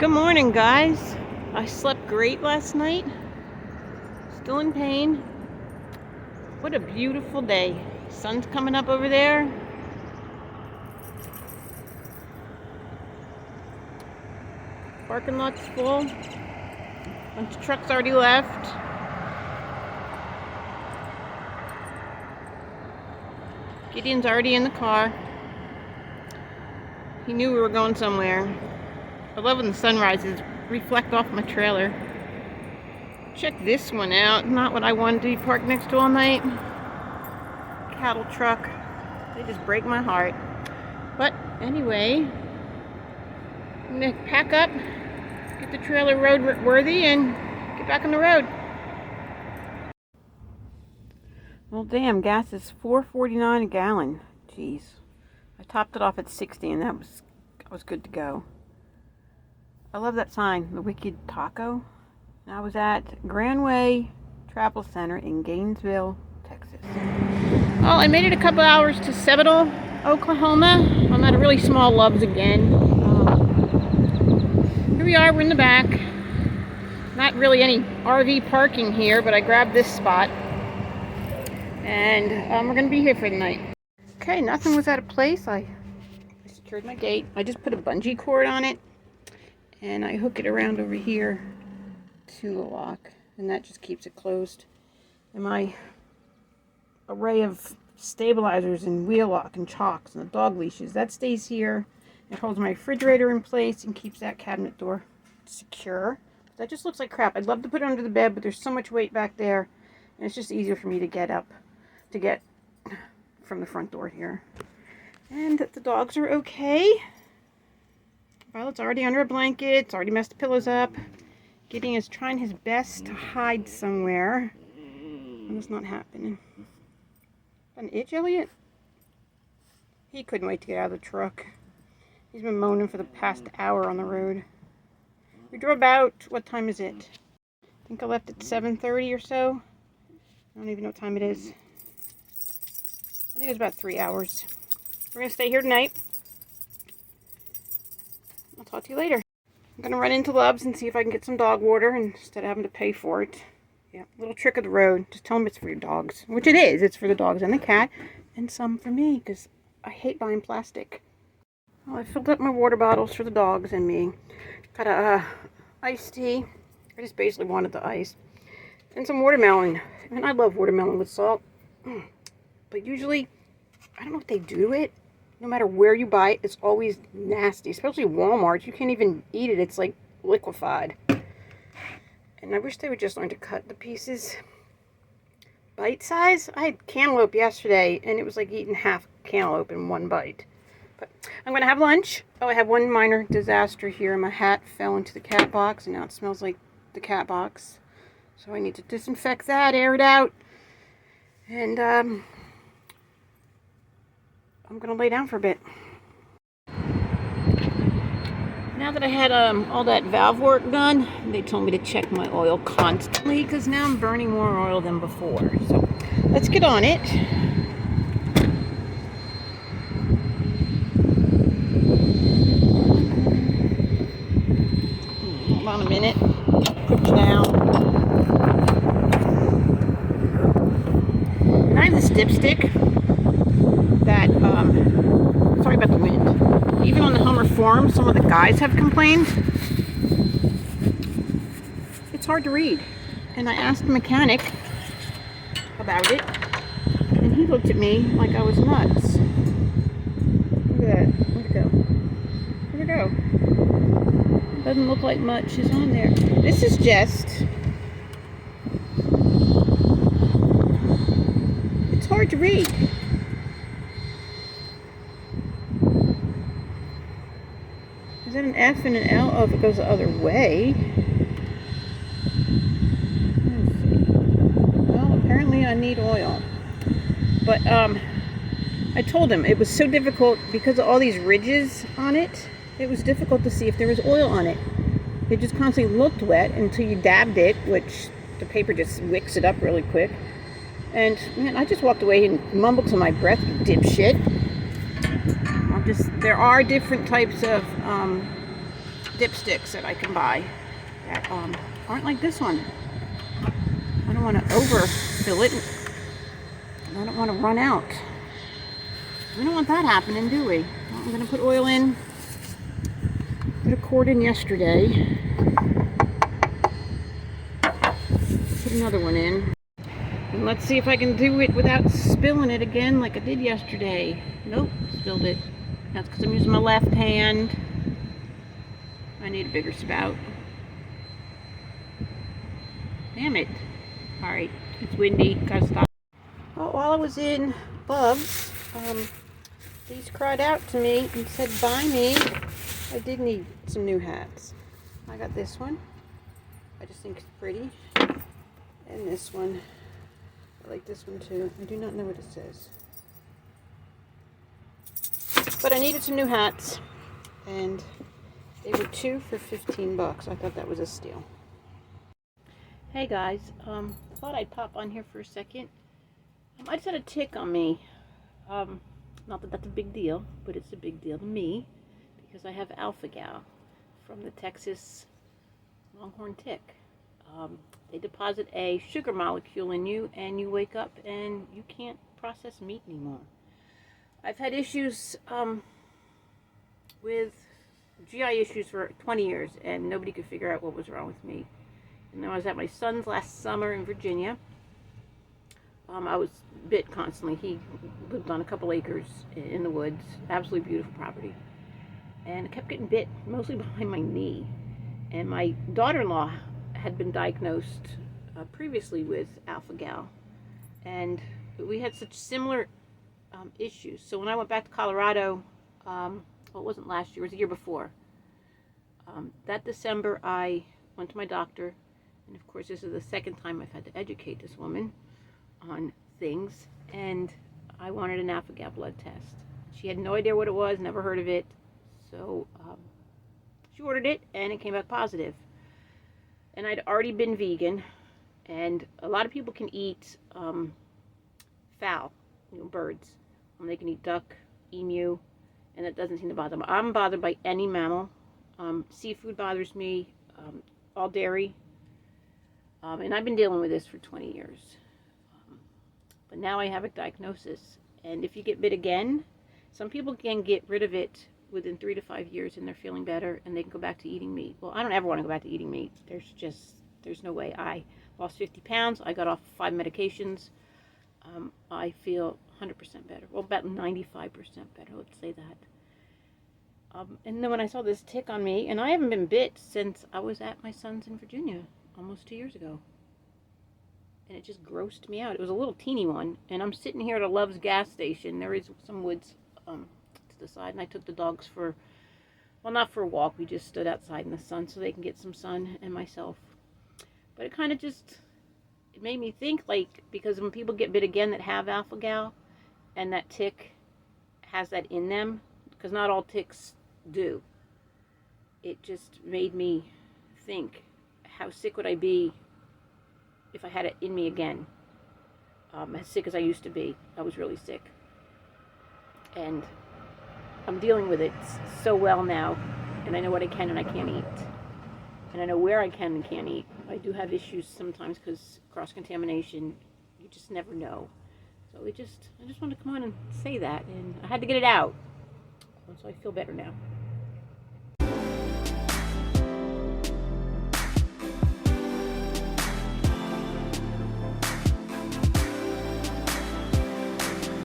Good morning, guys. I slept great last night. Still in pain. What a beautiful day. Sun's coming up over there. Parking lot's full. Bunch of trucks already left. Gideon's already in the car. He knew we were going somewhere. I love when the sunrises reflect off my trailer. Check this one out. Not what I wanted to be parked next to all night. Cattle truck. They just break my heart. But anyway, I'm gonna pack up, get the trailer road worthy, and get back on the road. Well, damn, gas is $4.49 a gallon. Jeez. I topped it off at 60, and that was good to go. I love that sign, the Wicked Taco. And I was at Grandway Travel Center in Gainesville, Texas. Well, I made it a couple hours to Seminole, Oklahoma. I'm at a really small Love's again. Here we are, we're in the back. Not really any RV parking here, but I grabbed this spot. And we're going to be here for the night. Okay, nothing was out of place. I secured my gate. I just put a bungee cord on it. And I hook it around over here to the lock. And that just keeps it closed. And my array of stabilizers and wheel lock and chocks and the dog leashes, that stays here. It holds my refrigerator in place and keeps that cabinet door secure. That just looks like crap. I'd love to put it under the bed, but there's so much weight back there. And it's just easier for me to get up, to get from the front door here. And the dogs are okay. Violet's already under a blanket. It's already messed the pillows up. Gideon is trying his best to hide somewhere. And it's not happening. An itch, Elliot? He couldn't wait to get out of the truck. He's been moaning for the past hour on the road. We drove about, what time is it? I think I left at 7:30 or so. I don't even know what time it is. I think it was about 3 hours. We're going to stay here tonight. I'll talk to you later. I'm going to run into Love's and see if I can get some dog water instead of having to pay for it. Yeah, little trick of the road. Just tell them it's for your dogs. Which it is. It's for the dogs and the cat. And some for me, because I hate buying plastic. Well, I filled up my water bottles for the dogs and me. Got a iced tea. I just basically wanted the ice. And some watermelon. And I love watermelon with salt. But usually, I don't know what they do to it. No matter where you buy it, it's always nasty. Especially Walmart. You can't even eat it. It's like liquefied. And I wish they would just learn to cut the pieces bite size. I had cantaloupe yesterday, and it was like eating half cantaloupe in one bite. But I'm going to have lunch. Oh, I have one minor disaster here. My hat fell into the cat box, and now it smells like the cat box. So I need to disinfect that, air it out. And I'm going to lay down for a bit. Now that I had all that valve work done, they told me to check my oil constantly because now I'm burning more oil than before. So let's get on it. Hold on a minute. Put you down. And I have this dipstick that, sorry about the wind. Even on the Hummer forum, some of the guys have complained. It's hard to read. And I asked the mechanic about it, and he looked at me like I was nuts. Look at that. Where'd it go? Where'd it go? Doesn't look like much is on there. This is just... It's hard to read. Is that an F and an L? Oh, if it goes the other way. Let's see. Well, apparently I need oil. But, I told him it was so difficult because of all these ridges on it. It was difficult to see if there was oil on it. It just constantly looked wet until you dabbed it, which the paper just wicks it up really quick. And, man, I just walked away and mumbled to my breath, you dipshit. There are different types of dipsticks that I can buy that aren't like this one. I don't want to overfill it. I don't want to run out. We don't want that happening, do we? Well, I'm going to put oil in. Put a quart in yesterday. Put another one in. And let's see if I can do it without spilling it again like I did yesterday. Nope, spilled it. That's because I'm using my left hand. I need a bigger spout. Damn it. Alright, it's windy. Gotta stop. Well, while I was in Bub's, these cried out to me and said, buy me. I did need some new hats. I got this one. I just think it's pretty. And this one. I like this one too. I do not know what it says. But I needed some new hats. And they were 2 for 15 bucks. I thought that was a steal. Hey guys, thought I'd pop on here for a second. I just had a tick on me. Not that that's a big deal, but it's a big deal to me because I have alpha-gal from the Texas longhorn tick. They deposit a sugar molecule in you and you wake up and you can't process meat anymore. I've had issues with GI issues for 20 years and nobody could figure out what was wrong with me. And I was at my son's last summer in Virginia. I was bit constantly. He lived on a couple acres in the woods. Absolutely beautiful property. And I kept getting bit, mostly behind my knee. And my daughter-in-law had been diagnosed previously with alpha-gal. And we had such similar issues. So when I went back to Colorado, well, it wasn't last year, it was the year before. That December, I went to my doctor. And of course, this is the second time I've had to educate this woman on things, and I wanted an alpha-gal blood test. She had no idea what it was, never heard of it, so she ordered it, and it came back positive. And I'd already been vegan, and a lot of people can eat fowl, birds. They can eat duck, emu, and that doesn't seem to bother them. I'm bothered by any mammal. Seafood bothers me, all dairy, and I've been dealing with this for 20 years. But now I have a diagnosis, and if you get bit again, some people can get rid of it within 3 to 5 years and they're feeling better and they can go back to eating meat. Well, I don't ever want to go back to eating meat. There's no way. I lost 50 pounds. I got off 5 medications. I feel 100% better. Well, about 95% better, let's say that. And then when I saw this tick on me, and I haven't been bit since I was at my son's in Virginia almost 2 years ago. And it just grossed me out. It was a little teeny one, and I'm sitting here at a Love's gas station. There is some woods to the side, and I took the dogs for, well, not for a walk. We just stood outside in the sun so they can get some sun, and myself. But it kind of just, it made me think, like, because when people get bit again that have alpha-gal, and that tick has that in them, because not all ticks do, it just made me think, how sick would I be if I had it in me again? As sick as I used to be. I was really sick. And I'm dealing with it so well now. And I know what I can and I can't eat. And I know where I can and can't eat. I do have issues sometimes because cross-contamination, you just never know. So I just wanted to come on and say that. And I had to get it out. So I feel better now.